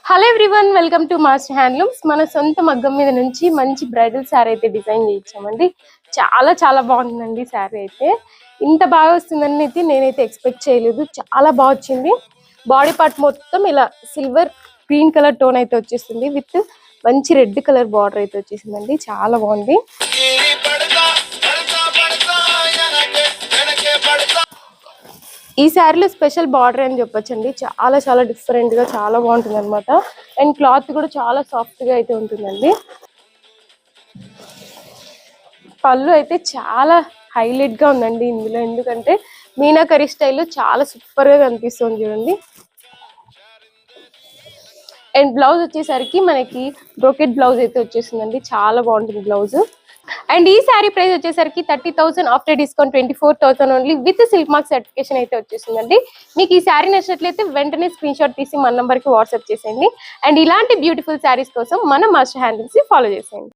Hello everyone, welcome to master handlooms. మన సొంత మగ్గం మీద నుంచి మంచి బ్రైడల్ శారీ అయితే డిజైన్ చేయించామండి. చాలా చాలా బాగుంటుందండి శారీ అయితే. ఇంత బాగా వస్తుందని అయితే నేనైతే ఎక్స్పెక్ట్ చేయలేదు. చాలా బాగా వచ్చింది. బాడీ పార్ట్ మొత్తం ఇలా సిల్వర్ గ్రీన్ కలర్ టోన్ అయితే వచ్చేస్తుంది విత్ మంచి రెడ్ కలర్ బార్డర్ అయితే వచ్చేసిందండి. చాలా బాగుంది. ఈ శారీలో స్పెషల్ బార్డర్ అని చెప్పొచ్చండి. చాలా చాలా డిఫరెంట్ గా చాలా బాగుంటుంది అనమాట. అండ్ క్లాత్ కూడా చాలా సాఫ్ట్ గా అయితే ఉంటుందండి. పళ్ళు అయితే చాలా హైలైట్ గా ఉందండి ఇందులో, ఎందుకంటే మీనాకరీ స్టైల్లో చాలా సూపర్ గా కనిపిస్తుంది చూడండి. అండ్ బ్లౌజ్ వచ్చేసరికి మనకి బ్రోకెట్ బ్లౌజ్ అయితే వచ్చేసిందండి. చాలా బాగుంటుంది బ్లౌజ్. అండ్ ఈ శారీ ప్రైస్ వచ్చేసరికి 30,000 after discount 24,000 only with silk mark certification అయితే వచ్చేసిందండి. మీకు ఈ శారీ నచ్చినట్లయితే వెంటనే స్క్రీన్ షాట్ తీసి మన నంబర్కి వాట్సాప్ చేసేయండి. అండ్ ఇలాంటి బ్యూటిఫుల్ శారీస్ కోసం మన మాస్టర్ హ్యాండ్లూమ్స్ ఫాలో చేసేయండి.